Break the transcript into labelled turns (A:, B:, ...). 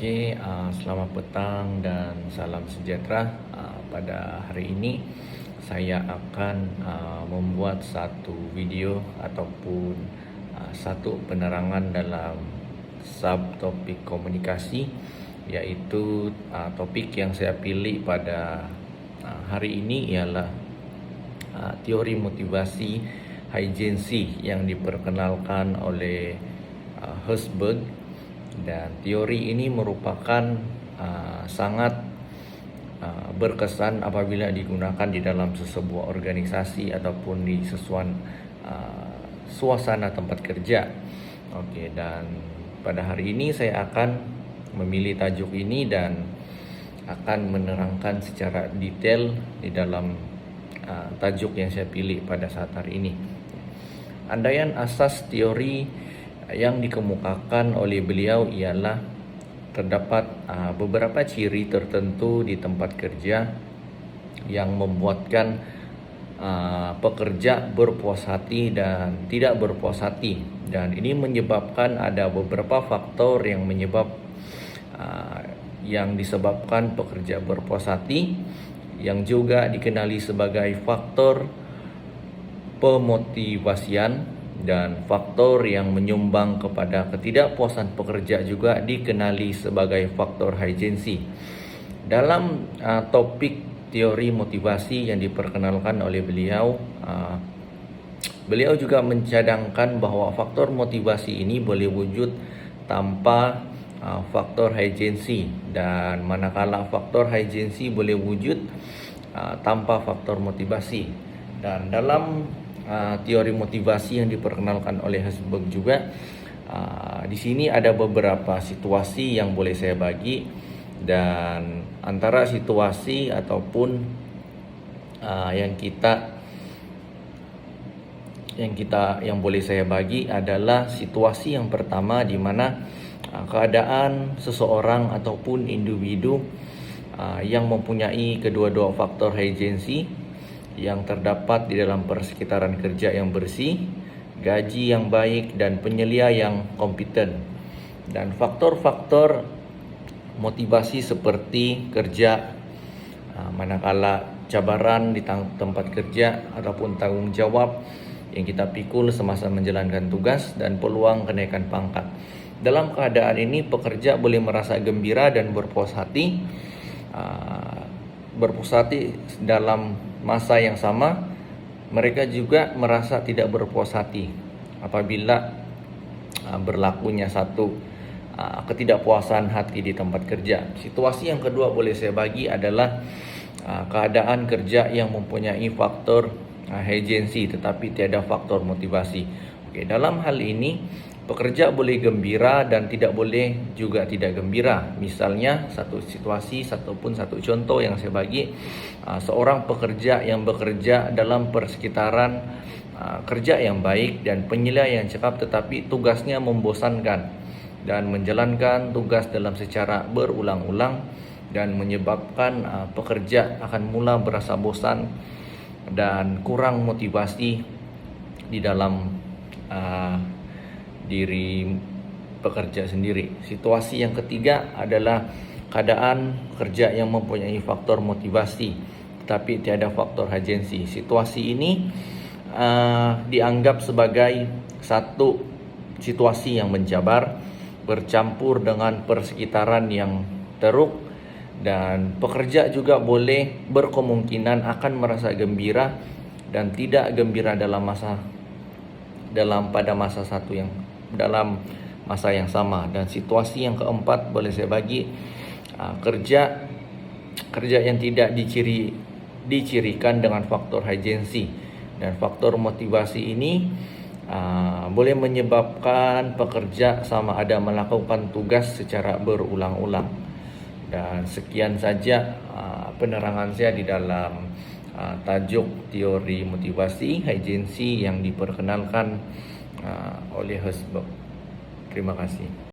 A: Selamat petang dan salam sejahtera. Pada hari ini saya akan membuat satu video ataupun satu penerangan dalam subtopik komunikasi, yaitu topik yang saya pilih pada hari ini ialah teori motivasi Huygens yang diperkenalkan oleh Herzberg. Dan teori ini merupakan sangat berkesan apabila digunakan di dalam sebuah organisasi ataupun di suasana tempat kerja. Dan pada hari ini saya akan memilih tajuk ini dan akan menerangkan secara detail di dalam tajuk yang saya pilih pada saat hari ini. Andaian asas teori yang dikemukakan oleh beliau ialah terdapat beberapa ciri tertentu di tempat kerja yang membuatkan pekerja berpuas hati dan tidak berpuas hati, dan ini menyebabkan ada beberapa faktor yang disebabkan pekerja berpuas hati, yang juga dikenali sebagai faktor pemotivasian, dan faktor yang menyumbang kepada ketidakpuasan pekerja juga dikenali sebagai faktor Huygens. Dalam topik teori motivasi yang diperkenalkan oleh beliau, beliau juga mencadangkan bahwa faktor motivasi ini boleh wujud tanpa faktor Huygens, dan manakala faktor Huygens boleh wujud tanpa faktor motivasi. Dan dalam teori motivasi yang diperkenalkan oleh Herzberg juga, di sini ada beberapa situasi yang boleh saya bagi, dan antara situasi ataupun yang boleh saya bagi adalah situasi yang pertama, di mana keadaan seseorang ataupun individu yang mempunyai kedua-dua faktor Huygens yang terdapat di dalam persekitaran kerja yang bersih, gaji yang baik, dan penyelia yang kompeten. Dan faktor-faktor motivasi seperti kerja, manakala cabaran di tempat kerja ataupun tanggung jawab yang kita pikul semasa menjalankan tugas, dan peluang kenaikan pangkat. Dalam keadaan ini pekerja boleh merasa gembira dan berpuas hati dalam masa yang sama. Mereka juga merasa tidak berpuas hati apabila berlakunya satu ketidakpuasan hati di tempat kerja. Situasi yang kedua boleh saya bagi adalah keadaan kerja yang mempunyai faktor Huygens tetapi tiada faktor motivasi. Dalam hal ini pekerja boleh gembira dan tidak boleh juga tidak gembira. Misalnya satu situasi ataupun satu contoh yang saya bagi, seorang pekerja yang bekerja dalam persekitaran kerja yang baik dan penilaian yang cekap, tetapi tugasnya membosankan dan menjalankan tugas dalam secara berulang-ulang dan menyebabkan pekerja akan mula berasa bosan dan kurang motivasi di dalam diri pekerja sendiri. Situasi yang ketiga adalah keadaan kerja yang mempunyai faktor motivasi tetapi tiada faktor Huygens. Situasi ini dianggap sebagai satu situasi yang menjabar bercampur dengan persekitaran yang teruk, dan pekerja juga boleh berkemungkinan akan merasa gembira dan tidak gembira dalam masa yang sama. Dan situasi yang keempat boleh saya bagi kerja yang tidak dicirikan dengan faktor Huygens, dan faktor motivasi ini boleh menyebabkan pekerja sama ada melakukan tugas secara berulang-ulang. Dan sekian saja penerangan saya di dalam tajuk teori motivasi Huygens yang diperkenalkan oleh Herzberg. Terima kasih.